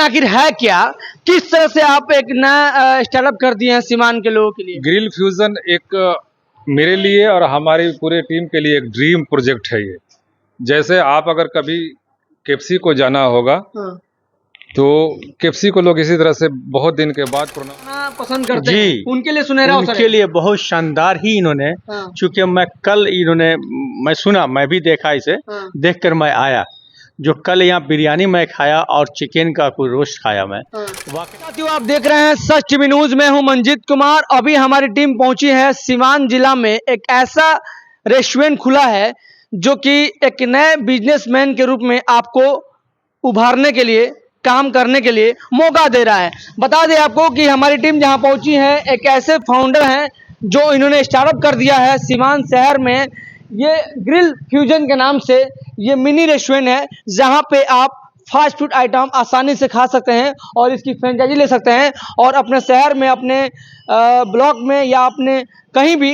आखिर है क्या? किस तरह से आप एक नया स्टार्टअप कर दिए हैं सीवान के लोगों के लिए? ग्रिल फ्यूजन एक मेरे लिए और हमारी पूरे टीम के लिए एक ड्रीम प्रोजेक्ट है ये। जैसे आप अगर कभी केएफसी को जाना होगा हाँ। तो केएफसी को लोग इसी तरह से बहुत दिन के बाद पसंद करते जी, हैं, उनके लिए सुनहरा अवसर उनके है। लिए बहुत शानदार ही इन्होंने, हाँ। चूंकि मैं सुना, मैं भी देखा इसे, हाँ। देखकर मैं आया। जो कल यहाँ बिरयानी मैं खाया और चिकन का कोई रोस्ट खाया मैं। साथियों, आप देख रहे हैं सच टीवी न्यूज में हूं मंजीत कुमार। अभी हमारी टीम पहुंची है सीवान जिला में। एक ऐसा रेस्टोरेंट खुला है जो कि एक नए बिजनेसमैन के रूप में आपको उभारने के लिए, काम करने के लिए मौका दे रहा है। बता दें आपको कि हमारी टीम जहां पहुंची है, एक ऐसे फाउंडर हैं जो इन्होंने स्टार्टअप कर दिया है सीवान शहर में। ये ग्रिल फ्यूजन के नाम से ये मिनी रेस्टोरेंट है जहां पे आप फास्ट फूड आइटम आसानी से खा सकते हैं और इसकी फ्रेंचाइजी ले सकते हैं और अपने शहर में, अपने ब्लॉक में या अपने कहीं भी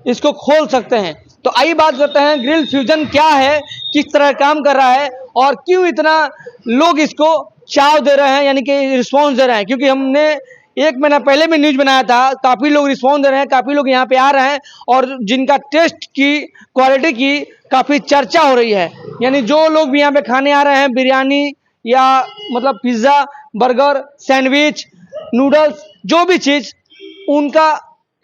इसको खोल सकते हैं। तो आइए बात करते हैं ग्रिल फ्यूजन क्या है, किस तरह काम कर रहा है और क्यों इतना लोग इसको चाव दे रहे हैं, यानी कि रिस्पॉन्स दे रहे हैं। क्योंकि हमने 1 महीना पहले भी न्यूज बनाया था, काफ़ी लोग रिस्पॉन्स दे रहे हैं, काफ़ी लोग यहाँ पे आ रहे हैं और जिनका टेस्ट की, क्वालिटी की काफ़ी चर्चा हो रही है। यानी जो लोग भी यहाँ पे खाने आ रहे हैं, बिरयानी या मतलब पिज़्ज़ा, बर्गर, सैंडविच, नूडल्स, जो भी चीज़, उनका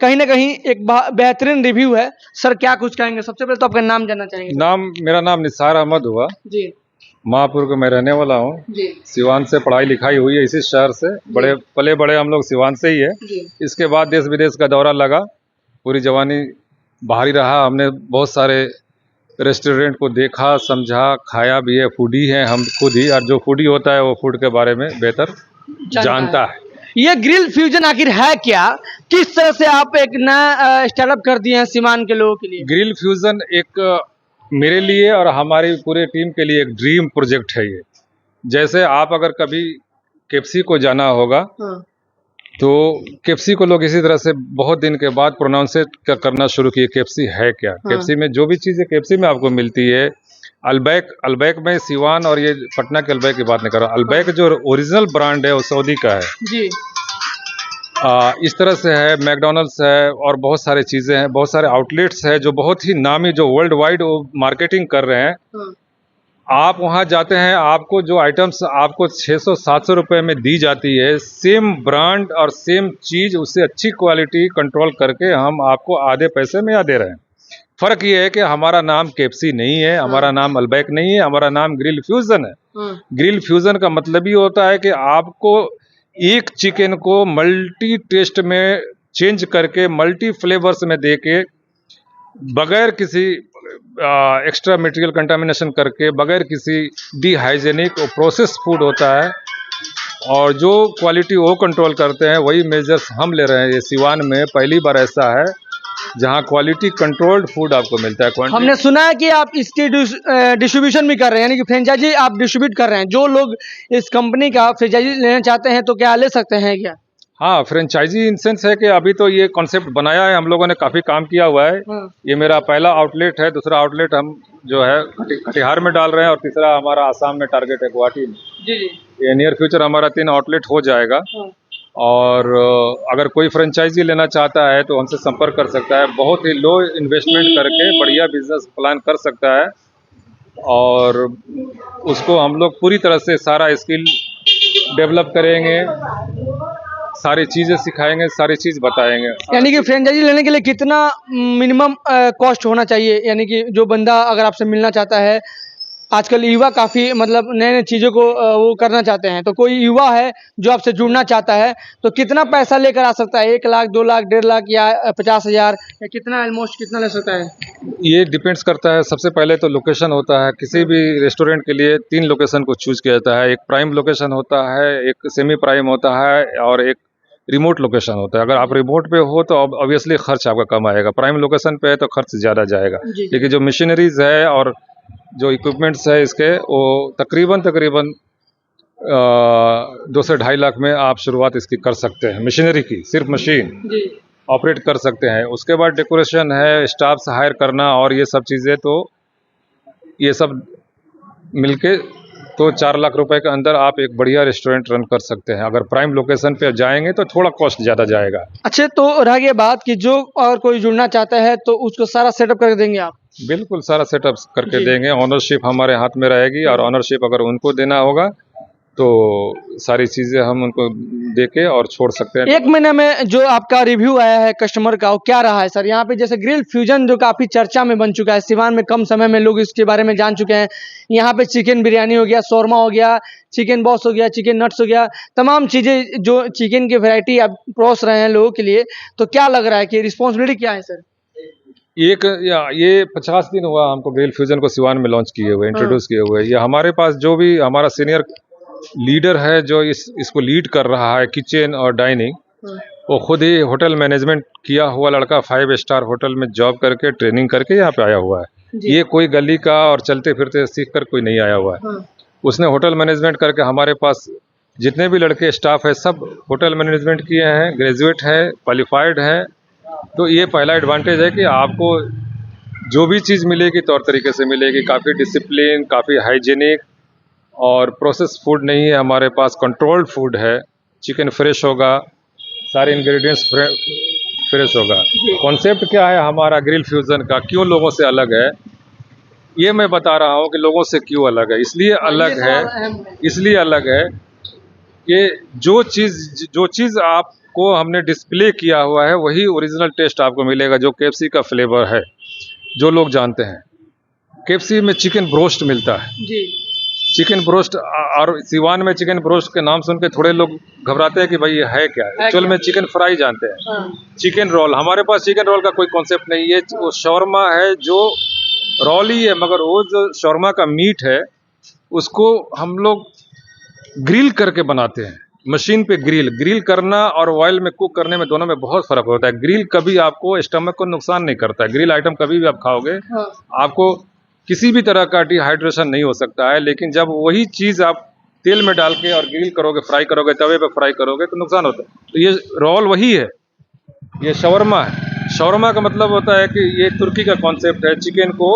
कहीं ना कहीं एक बेहतरीन रिव्यू है। सर क्या कुछ कहेंगे? सबसे पहले तो आपका नाम जानना चाहेंगे। मेरा नाम निसार अहमद हुआ जी महापुर का मैं रहने वाला हूँ। जी सिवान से पढ़ाई लिखाई हुई है, इसी शहर से। बड़े पले बड़े हम लोग सिवान से ही है। जी। इसके बाद देश विदेश का दौरा लगा, पूरी जवानी बाहर ही रहा। हमने बहुत सारे रेस्टोरेंट को देखा, समझा, खाया भी है। फूडी हैं हम खुद ही, और जो फूडी होता है वो फूड के बारे में बेहतर जानता है। ये ग्रिल फ्यूजन आखिर है क्या? किस तरह से आप एक नया स्टार्टअप कर दिए हैं सीवान के लोगों के लिए? ग्रिल फ्यूजन एक मेरे लिए और हमारी पूरे टीम के लिए एक ड्रीम प्रोजेक्ट है ये। जैसे आप अगर कभी केएफसी को जाना होगा हाँ। तो केएफसी को लोग इसी तरह से बहुत दिन के बाद प्रोनाउंसिएट करना शुरू किए, केएफसी है क्या। केएफसी में जो भी चीज़ें केएफसी में आपको मिलती है, अल्बैक में सिवान और ये पटना के अल्बैक की बात नहीं कर रहा। अल्बैक जो ओरिजिनल ब्रांड है वो सऊदी का है जी। इस तरह से है। मैकडोनल्ड्स है और बहुत सारी चीज़ें हैं, बहुत सारे आउटलेट्स है जो बहुत ही नामी, जो वर्ल्ड वाइड मार्केटिंग कर रहे हैं। हाँ। आप वहाँ जाते हैं, आपको जो आइटम्स आपको 600-700 रुपये में दी जाती है, सेम ब्रांड और सेम चीज़, उससे अच्छी क्वालिटी कंट्रोल करके हम आपको आधे पैसे में या दे रहे हैं। फ़र्क ये है कि हमारा नाम केएफसी नहीं है, हमारा नाम अल्बैक नहीं है, हमारा नाम ग्रिल फ्यूजन है। ग्रिल फ्यूजन का मतलब ही होता है कि आपको एक चिकन को मल्टी टेस्ट में चेंज करके, मल्टी फ्लेवर्स में देके, बगैर किसी एक्स्ट्रा मटेरियल कंटामिनेशन करके, बगैर किसी डिहाइजेनिक और प्रोसेस फूड होता है, और जो क्वालिटी वो कंट्रोल करते हैं, वही मेजर्स हम ले रहे हैं। ये सिवान में पहली बार ऐसा है जहां क्वालिटी कंट्रोल्ड फूड आपको मिलता है। हमने सुना है कि आप इसकी डिस्ट्रीब्यूशन भी कर रहे हैं, यानी कि फ्रेंचाइजी आप डिस्ट्रीब्यूट कर रहे हैं। जो लोग इस कंपनी का फ्रेंचाइजी लेना चाहते हैं तो क्या ले सकते हैं क्या? हाँ, फ्रेंचाइजी इन सेंस है कि अभी तो ये कॉन्सेप्ट बनाया है, हम लोगों ने काफ़ी काम किया हुआ है। ये मेरा पहला आउटलेट है, दूसरा आउटलेट हम जो है कटिहार में डाल रहे हैं और तीसरा हमारा आसाम में टारगेट है, गुवाहाटी में। जी जी। ये नियर फ्यूचर हमारा 3 आउटलेट हो जाएगा। और अगर कोई फ्रेंचाइजी लेना चाहता है तो हमसे संपर्क कर सकता है। बहुत ही लो इन्वेस्टमेंट करके बढ़िया बिजनेस प्लान कर सकता है, और उसको हम लोग पूरी तरह से सारा स्किल डेवलप करेंगे, सारी चीज़ें सिखाएंगे, सारी चीज़ बताएंगे। यानी कि फ्रेंचाइजी लेने के लिए कितना मिनिमम कॉस्ट होना चाहिए? यानी कि जो बंदा अगर आपसे मिलना चाहता है, आजकल युवा काफ़ी मतलब नए नए चीज़ों को वो करना चाहते हैं, तो कोई युवा है जो आपसे जुड़ना चाहता है तो कितना पैसा लेकर आ सकता है? 1 लाख, 2 लाख, 1.5 लाख या 50,000 या कितना, ऑलमोस्ट कितना ले सकता है? ये डिपेंड्स करता है। सबसे पहले तो लोकेशन होता है। किसी भी रेस्टोरेंट के लिए 3 लोकेशन को चूज किया जाता है। एक प्राइम लोकेशन होता है, एक सेमी प्राइम होता है और एक रिमोट लोकेशन होता है। अगर आप रिमोट पे हो तो ऑब्वियसली खर्च आपका कम आएगा, प्राइम लोकेशन पे है तो खर्च ज़्यादा जाएगा। लेकिन जो मशीनरीज है और जो इक्विपमेंट्स है इसके, वो तकरीबन 2 से 2.5 लाख में आप शुरुआत इसकी कर सकते हैं। मशीनरी की, सिर्फ मशीन ऑपरेट कर सकते हैं। उसके बाद डेकोरेशन है, स्टाफ्स हायर करना और ये सब चीज़ें, तो ये सब मिलके तो 4 लाख रुपए के अंदर आप एक बढ़िया रेस्टोरेंट रन कर सकते हैं। अगर प्राइम लोकेशन पे जाएंगे तो थोड़ा कॉस्ट ज़्यादा जाएगा। अच्छा, तो रह गई बात कि जो और कोई जुड़ना चाहता है तो उसको सारा सेटअप करके देंगे आप? बिल्कुल सारा सेटअप करके जी। देंगे। ऑनरशिप हमारे हाथ में रहेगी और ऑनरशिप अगर उनको देना होगा तो सारी चीज़ें हम उनको देके और छोड़ सकते हैं। एक महीने में जो आपका रिव्यू आया है कस्टमर का, वो क्या रहा है सर? यहाँ पे जैसे ग्रिल फ्यूजन जो काफी चर्चा में बन चुका है, सिवान में कम समय में लोग इसके बारे में जान चुके हैं। यहाँ पे चिकन बिरयानी हो गया, शोरमा हो गया, चिकन बॉस हो गया, चिकन नट्स हो गया, तमाम चीजें जो चिकन की वैरायटी आप परोस रहे हैं लोगों के लिए, तो क्या लग रहा है कि रिस्पॉन्सिबिलिटी क्या है सर? ये 50 दिन हुआ हमको ग्रिल फ्यूजन को सिवान में लॉन्च किए हुए, इंट्रोड्यूस किए हुए। ये हमारे पास जो भी हमारा सीनियर लीडर है जो इसको लीड कर रहा है किचन और डाइनिंग, वो खुद ही होटल मैनेजमेंट किया हुआ लड़का, 5 स्टार होटल में जॉब करके ट्रेनिंग करके यहाँ पे आया हुआ है। ये कोई गली का और चलते फिरते सीख कर कोई नहीं आया हुआ है। उसने होटल मैनेजमेंट करके, हमारे पास जितने भी लड़के स्टाफ है सब होटल मैनेजमेंट किए हैं, ग्रेजुएट है, क्वालिफाइड है। तो ये पहला एडवांटेज है कि आपको जो भी चीज़ मिलेगी तौर तरीके से मिलेगी, काफ़ी डिसिप्लिन, काफ़ी हाइजीनिक, और प्रोसेस फूड नहीं है हमारे पास, कंट्रोल्ड फूड है। चिकन फ्रेश होगा, सारे इंग्रेडिएंट्स फ्रेश होगा। कॉन्सेप्ट क्या है हमारा ग्रिल फ्यूजन का, क्यों लोगों से अलग है, ये मैं बता रहा हूँ कि लोगों से क्यों अलग है। इसलिए अलग है कि जो चीज़ आपको हमने डिस्प्ले किया हुआ है वही ओरिजिनल टेस्ट आपको मिलेगा, जो केएफसी का फ्लेवर है, जो लोग जानते हैं। केएफसी में चिकन ब्रोस्ट मिलता है जी। चिकन ब्रोस्ट, और सिवान में चिकन ब्रोस्ट के नाम सुन के थोड़े लोग घबराते हैं कि भाई ये है क्या। एक्चुअल में चिकन फ्राई जानते हैं। चिकन रोल, हमारे पास चिकन रोल का कोई कॉन्सेप्ट नहीं है। वो शौरमा है जो रोल ही है, मगर वो जो शौरमा का मीट है उसको हम लोग ग्रिल करके बनाते हैं। मशीन पे ग्रिल करना और ऑयल में कुक करने में, दोनों में बहुत फर्क होता है। ग्रिल कभी आपको स्टमक को नुकसान नहीं करता है। ग्रिल आइटम कभी भी आप खाओगे आपको किसी भी तरह का डिहाइड्रेशन नहीं हो सकता है। लेकिन जब वही चीज़ आप तेल में डाल के और ग्रिल करोगे, फ्राई करोगे, तवे पे फ्राई करोगे तो नुकसान होता है। तो ये रोल वही है, ये शवरमा है। शवरमा का मतलब होता है कि ये तुर्की का कॉन्सेप्ट है। चिकन को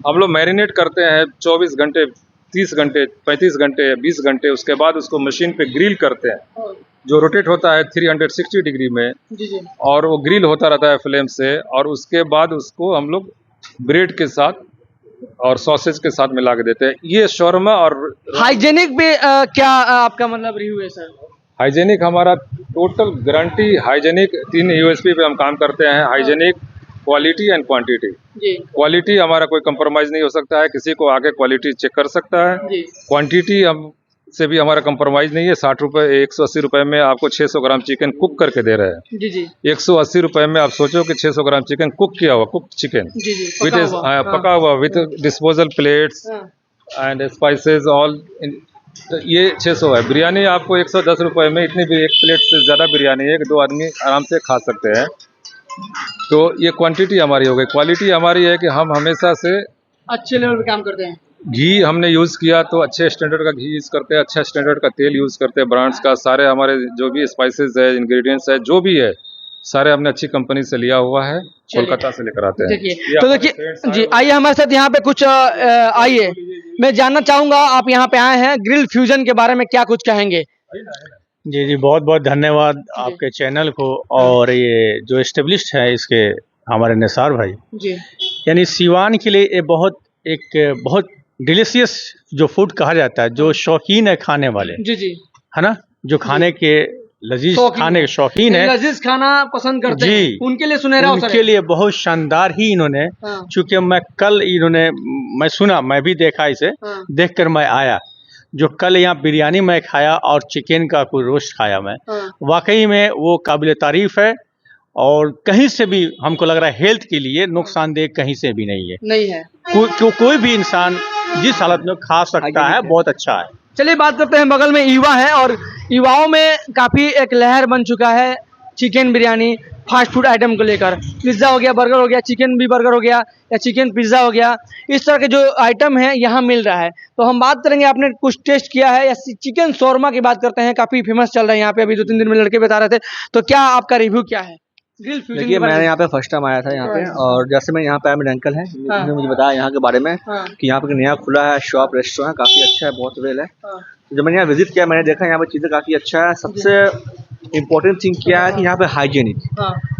हम लोग मैरिनेट करते हैं 24 घंटे, 30 घंटे, 35 घंटे, 20 घंटे, उसके बाद उसको मशीन पे ग्रिल करते हैं, जो रोटेट होता है 360 डिग्री में, और वो ग्रिल होता रहता है फ्लेम से। और उसके बाद उसको हम लोग ब्रेड के साथ और सॉसेज के साथ मिला के देते हैं। ये शौरमा और हाइजेनिक पे क्या आपका मतलब रिव्यू है सर? हाइजेनिक हमारा टोटल गारंटी, हाइजेनिक 3 यूएसपी पे हम काम करते हैं। Hygienic, quality and quantity. Quality हमारा कोई कंप्रोमाइज़ नहीं हो सकता है, किसी को आके क्वालिटी चेक कर सकता है। क्वांटिटी हम से भी हमारा कंप्रोमाइज़ नहीं है। 60 रुपये, 180 रुपये में आपको 600 ग्राम चिकन कुक करके दे रहे हैं। 180 रुपये में आप सोचो कि 600 ग्राम चिकन कुक किया हुआ, कुक चिकन पका हुआ with disposal plates and spices all, तो ये 600 है। बिरयानी आपको 110 रुपये में, इतनी भी एक प्लेट से ज़्यादा बिरयानी है कि 2 आदमी आराम से खा सकते हैं। तो ये क्वांटिटी हमारी हो गई। क्वालिटी हमारी है कि हम हमेशा से अच्छे लेवल पे काम करते हैं। घी हमने यूज़ किया तो अच्छे स्टैंडर्ड का घी यूज़ करते हैं, अच्छा स्टैंडर्ड का तेल यूज़ करते हैं, ब्रांड्स का। सारे हमारे जो भी स्पाइसेस है, इंग्रेडिएंट्स है, जो भी है, सारे हमने अच्छी कंपनी से लिया हुआ है, कोलकाता से लेकर आते हैं। तो देखिए जी, आइए हमारे साथ यहाँ पे कुछ आइए, मैं जानना चाहूँगा, आप यहाँ पे आए हैं, ग्रिल फ्यूजन के बारे में क्या कुछ कहेंगे? जी जी, बहुत बहुत धन्यवाद आपके चैनल को, और ये जो एस्टेब्लिश्ड है इसके हमारे निसार भाई जी। यानी सिवान के लिए ये बहुत डिलीशियस जो फूड कहा जाता है, जो शौकीन है खाने वाले, जी जी, है ना, जो खाने के लजीज खाने के शौकीन है, लजीज खाना पसंद करते हैं, उनके लिए सुनहरा अवसर है। उनके लिए बहुत शानदार ही इन्होंने, चूंकि मैं सुना, मैं भी देखा इसे, देखकर मैं आया। जो कल यहाँ बिरयानी मैं खाया और चिकन का कोई रोस्ट खाया मैं, वाकई में वो काबिल तारीफ है। और कहीं से भी हमको लग रहा है हेल्थ के लिए नुकसानदेह कहीं से भी नहीं है। कोई भी इंसान जिस हालत में खा सकता है, बहुत अच्छा है। चलिए बात करते हैं, बगल में युवा है और युवाओं में काफ़ी एक लहर बन चुका है chicken biryani, fast food item को लेकर। पिज़्ज़ा हो गया, बर्गर हो गया, चिकन भी बर्गर हो गया या चिकन पिज़्ज़ा हो गया, इस तरह के जो आइटम है यहाँ मिल रहा है। तो हम बात करेंगे, आपने कुछ टेस्ट किया है या चिकन शौरमा की बात करते हैं, काफ़ी फेमस चल रहा है यहाँ पे, अभी 2-3 दिन में लड़के बता रहे थे, तो क्या आपका रिव्यू क्या है? ग्रिल फ्यूजन देखिए मैंने यहाँ पे फर्स्ट टाइम आया था यहाँ पे, और जैसे मैं यहाँ पे आया, मेरे अंकल हैं, उन्होंने मुझे बताया यहाँ के बारे में कि यहाँ पे नया खुला है शॉप रेस्टोरेंट, काफ़ी अच्छा है, बहुत वेल है। तो जब मैंने यहाँ विजिट किया, मैंने देखा यहाँ पे चीज़ें काफ़ी अच्छा है। सबसे इम्पोर्टेंट थिंग क्या है कि यहाँ पे हाइजीनिक,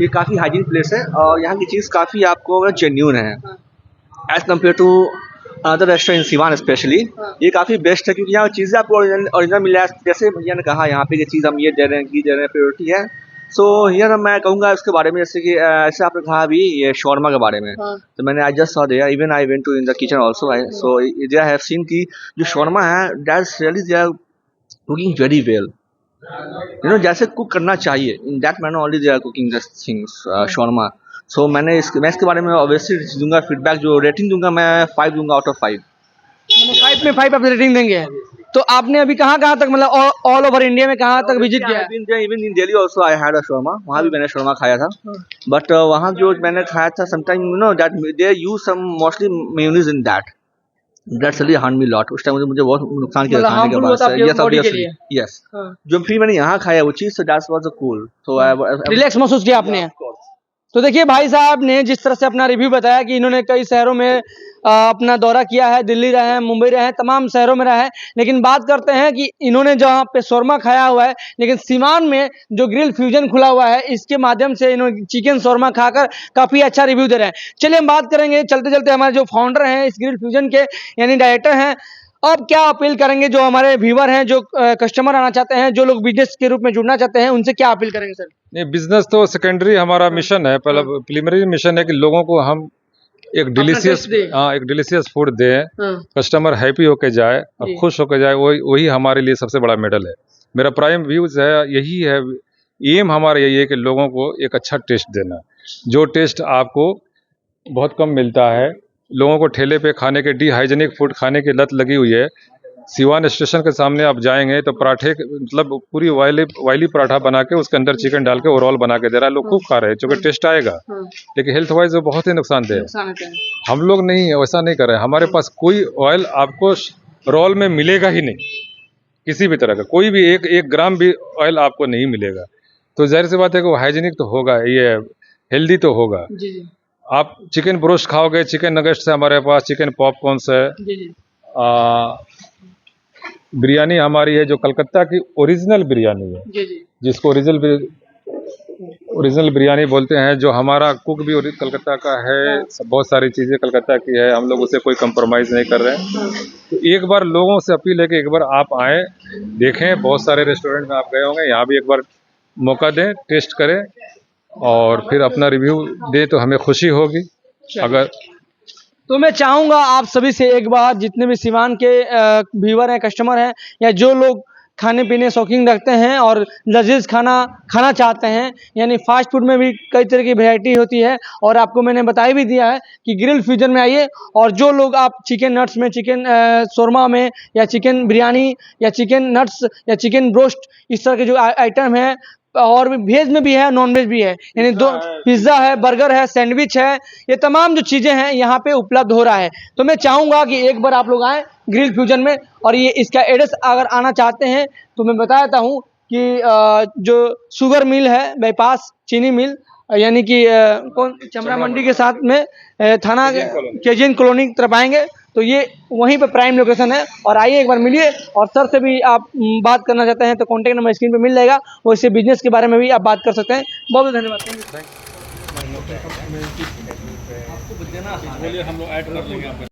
ये काफ़ी हाइजीन प्लेस है, और यहाँ की चीज़ काफ़ी आपको जेन्यून है as compare to other restaurant Siwan specially. ये काफ़ी बेस्ट है क्योंकि यहाँ चीज़ें आपको ओरिजिनल मिला है। जैसे भैया ने कहा यहाँ पे ये चीज़ हम ये दे रहे हैं, ये दे रहे हैं, प्रायोरिटी है। सो हियर मैं कहूँगा इसके बारे में, जैसे कि ऐसे आपने कहा अभी ये शॉर्मा के बारे में, तो मैंने I just saw there, even I went to in the kitchen also, so they have seen कि जो शॉर्मा है that's really they are cooking very well, you know, जैसे कुक करना चाहिए। In that manner only they are cooking this things shawarma. So मैं इसके बारे में ऑब्वियसली दूंगा फीडबैक, जो रेटिंग दूंगा मैं 5 दूंगा आउट ऑफ 5। 5 में 5 आप रेटिंग देंगे। तो आपने अभी कहाँ तक, मतलब ऑल ओवर इंडिया में कहाँ तक विजिट किया है? Even in Delhi also I had a shawarma, वहाँ भी मैंने शॉर्मा खाया था, बट वहाँ जो मैंने खाया था sometime you know that they use some mostly mayonnaise in that really harm me lot. उस टाइम मुझे बहुत नुकसान किया खाने के बाद। Yes obviously, yes. जो फिर मैंने यहाँ खाया वो चीज़, सो दैट वाज कूल, तो रिलैक्स महसूस किया आपने। तो देखिए भाई साहब ने जिस तरह से अपना रिव्यू बताया कि इन्होंने कई शहरों में अपना दौरा किया है, दिल्ली रहे हैं, मुंबई रहे हैं, तमाम शहरों में रहे हैं, लेकिन बात करते हैं कि इन्होंने जहाँ पे शौरमा खाया हुआ है, लेकिन सीवान में जो ग्रिल फ्यूजन खुला हुआ है, इसके माध्यम से इन्होंने चिकन शौरमा खाकर काफ़ी अच्छा रिव्यू दे रहे हैं। चलिए हम बात करेंगे चलते चलते, हमारे जो फाउंडर हैं इस ग्रिल फ्यूजन के, यानी डायरेक्टर हैं, अब क्या अपील करेंगे जो हमारे व्यूवर हैं, जो कस्टमर आना चाहते हैं, जो लोग बिजनेस के रूप में जुड़ना चाहते हैं, उनसे क्या अपील करेंगे सर? नहीं, बिजनेस तो सेकेंडरी हमारा मिशन है, पहला प्रीलिमिनरी मिशन है कि लोगों को हम एक डिलीशियस फूड दें, कस्टमर हैप्पी होके जाए और खुश होके जाए, वही हमारे लिए सबसे बड़ा मेडल है। मेरा प्राइम व्यूज है, यही है, एम हमारा यही है कि लोगों को एक अच्छा टेस्ट देना, जो टेस्ट आपको बहुत कम मिलता है। लोगों को ठेले पे खाने के हाइजीनिक फूड खाने की लत लगी हुई है। सिवान स्टेशन के सामने आप जाएंगे तो पराठे, मतलब पूरी वाइली पराठा बना के उसके अंदर चिकन डाल के रोल बना के दे रहा है, लोग खूब खा रहे हैं, चूंकि टेस्ट आएगा, लेकिन हेल्थ वाइज वो बहुत ही नुकसानदेह है। हम लोग नहीं वैसा नहीं कर रहे हैं, हमारे पास कोई ऑयल आपको रोल में मिलेगा ही नहीं, किसी भी तरह का कोई भी एक ग्राम भी ऑयल आपको नहीं मिलेगा। तो जाहिर सी बात है कि वो हाइजीनिक तो होगा, ये हेल्दी तो होगा। आप चिकन ब्रोस्ट खाओगे, चिकन नगेट्स है हमारे पास, चिकन पॉपकॉर्न्स है, बिरयानी हमारी है जो कलकत्ता की ओरिजिनल बिरयानी है, जिसको ओरिजिनल बिरयानी बोलते हैं, जो हमारा कुक भी कलकत्ता का है, बहुत सारी चीज़ें कलकत्ता की है, हम लोग उसे कोई कंप्रोमाइज़ नहीं कर रहे हैं। तो एक बार लोगों से अपील है कि एक बार आप आएँ, देखें, बहुत सारे रेस्टोरेंट में आप गए होंगे, यहाँ भी एक बार मौका दें, टेस्ट करें और फिर अपना रिव्यू दे तो हमें खुशी होगी। अगर तो मैं चाहूँगा आप सभी से एक बार, जितने भी सिवान के व्यूवर हैं, कस्टमर हैं, या जो लोग खाने पीने शौकीन रखते हैं और लजीज खाना चाहते हैं, यानी फास्ट फूड में भी कई तरह की वैरायटी होती है, और आपको मैंने बता भी दिया है कि ग्रिल फ्यूजन में आइए, और जो लोग आप चिकन नट्स में, चिकन शौरमा में, या चिकन बिरयानी, या चिकन नट्स, या चिकन ब्रोस्ट, इस तरह के जो आइटम है, और भी वेज में भी है, नॉन वेज भी है, यानी दो पिज्ज़ा है, बर्गर है, सैंडविच है, ये तमाम जो चीज़ें हैं यहाँ पे उपलब्ध हो रहा है। तो मैं चाहूँगा कि एक बार आप लोग आएँ ग्रिल फ्यूजन में, और ये इसका एड्रेस अगर आना चाहते हैं तो मैं बता देता हूँ कि जो शुगर मिल है बाईपास, चीनी मिल, यानी कि चमड़ा मंडी के साथ में थाना केजीएन कॉलोनी की तरफ आएंगे तो ये वहीं पे प्राइम लोकेशन है। और आइए एक बार मिलिए, और सर से भी आप बात करना चाहते हैं तो कॉन्टैक्ट नंबर स्क्रीन पे मिल जाएगा, वैसे बिजनेस के बारे में भी आप बात कर सकते हैं। बहुत बहुत धन्यवाद।